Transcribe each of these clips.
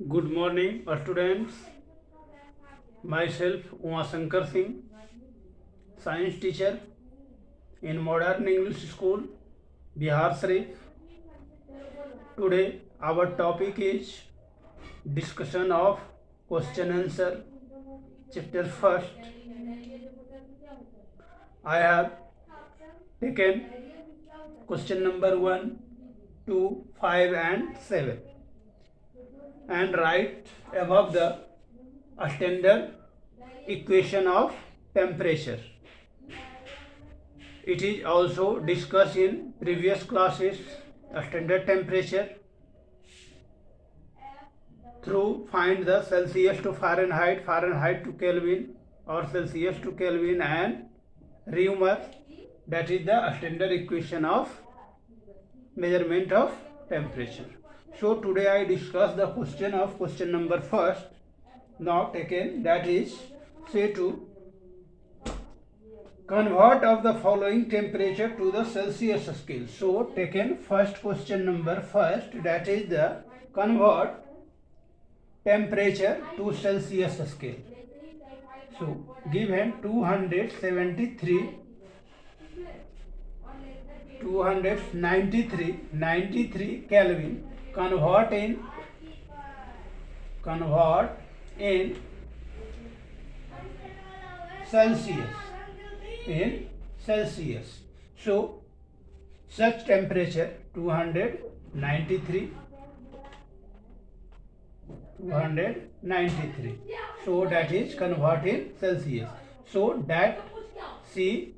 Good morning, students. Myself, Uma Shankar Singh, science teacher in Modern English School, Bihar Sharif. Today, our topic is discussion of question answer, chapter first. I have taken question number 1, 2, 5 and 7 and write above the standard equation of temperature. It is also discussed in previous classes. Standard temperature through find the Celsius to Fahrenheit, Fahrenheit to Kelvin or Celsius to Kelvin and Reaumur. That is the standard equation of measurement of temperature. So today I discuss the question number first. Now taken, that is say to convert of the following temperature to the Celsius scale. So taken first question number first, that is the convert temperature to Celsius scale. So given 293 Kelvin, convert in Celsius. So such temperature 293. So that is convert in Celsius. So that C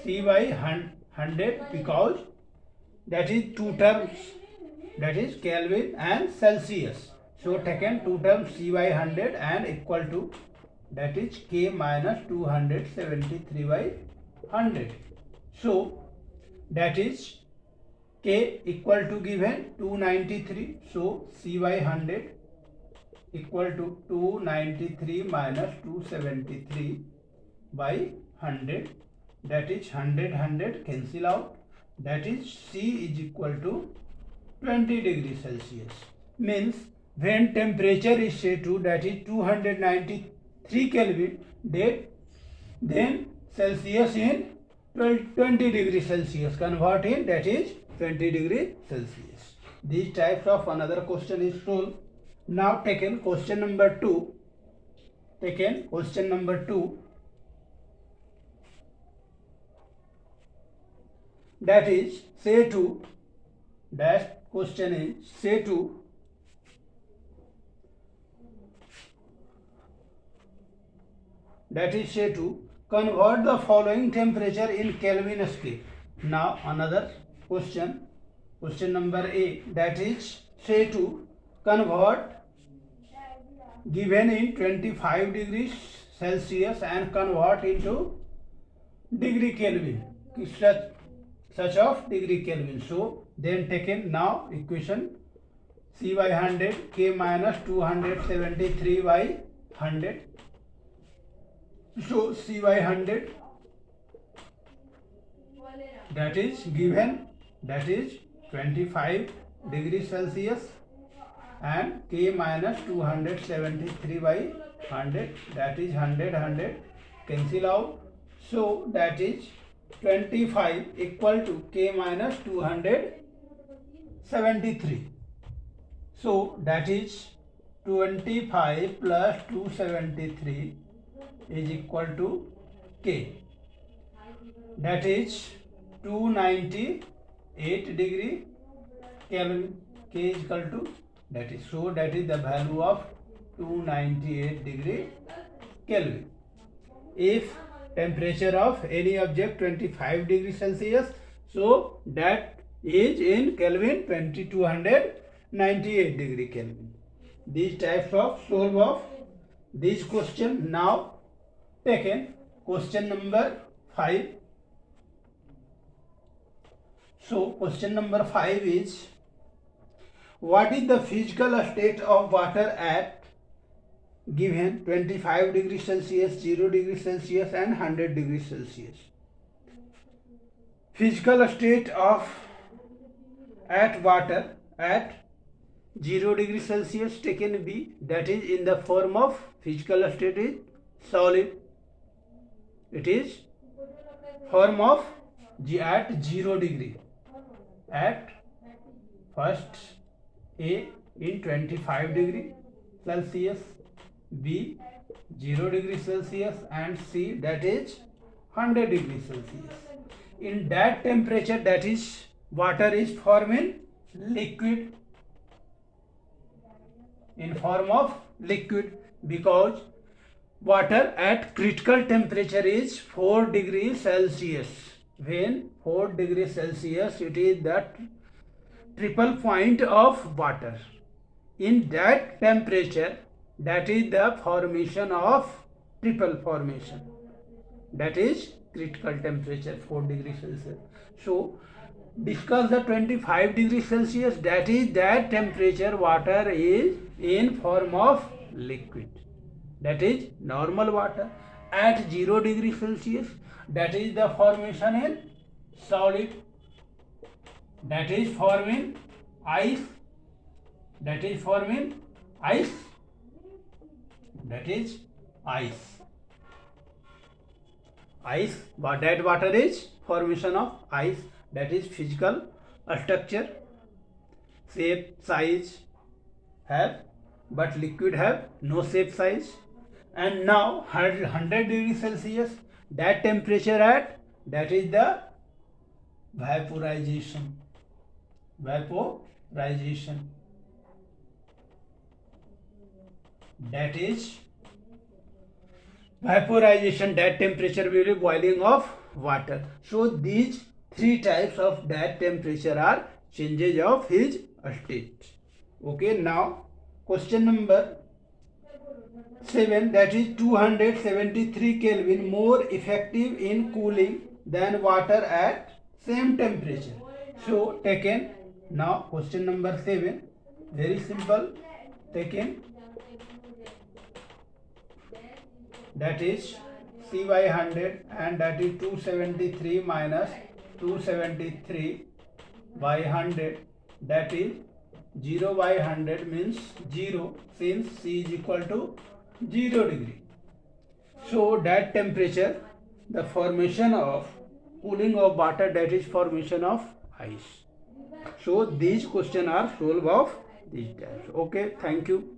by 100 because that is two terms, that is Kelvin and Celsius. So taken two terms C by 100 and equal to that is K minus 273 by 100. So that is K equal to given 293. So C by 100 equal to 293 minus 273 by 100. That is 100 cancel out. That is C is equal to 20 degrees Celsius. Means when temperature is set to that is 293 Kelvin, then Celsius in 20 degrees Celsius. Convert in that is 20 degrees Celsius. These types of another question is solved. Now taken question number 2. That is say to dash question is say to convert the following temperature in Kelvin scale. Now another question number A, that is say to convert given in 25 degrees Celsius and convert into degree Kelvin, such of degree Kelvin. So then taken now equation C by 100 K minus 273 by 100. So C by 100 that is given, that is 25 degrees Celsius and K minus 273 by 100, that is 100 cancel out. So that is 25 equal to K minus 273. So that is 25 plus 273 is equal to K. That is 298 degree Kelvin. K is equal to that is, so that is the value of 298 degree Kelvin. If temperature of any object 25 degrees Celsius, so that is in Kelvin 2298 degree Kelvin. These types of solve of this question. Now taken question number 5. So question number 5 is what is the physical state of water at given 25 degrees Celsius, 0 degrees Celsius and 100 degrees Celsius. Physical state of at water at 0 degree Celsius taken B, that is in the form of physical state is solid. It is form of at 0 degree, at first A in 25 degree Celsius, B 0 degree Celsius, and C that is 100 degree Celsius. In that temperature, that is water is formed in liquid, in form of liquid, because water at critical temperature is 4 degrees Celsius. When 4 degrees Celsius, it is the triple point of water. In that temperature, that is the formation of triple formation, that is critical temperature 4 degrees Celsius. So discuss the 25 degrees Celsius, that is that temperature water is in form of liquid, that is normal water. At 0 degrees Celsius, that is the formation in solid, that is forming ice, that is forming ice, that is ice. Ice, but that water is formation of ice, that is physical structure, shape, size have, but liquid have no shape, size. And now 100 degrees Celsius, that temperature at, that is the vaporization, vaporization, that is vaporization, that temperature will be boiling of water. So these three types of that temperature are changes of his state. Okay, now question number 7, that is 273 Kelvin more effective in cooling than water at same temperature. So taken, now question number 7, very simple, taken, that is C by 100, and that is 273 minus 273 by 100, that is 0 by 100 means 0, since C is equal to 0 degree. So that temperature, the formation of cooling of water, that is formation of ice. So these questions are solved of these types. Okay, thank you.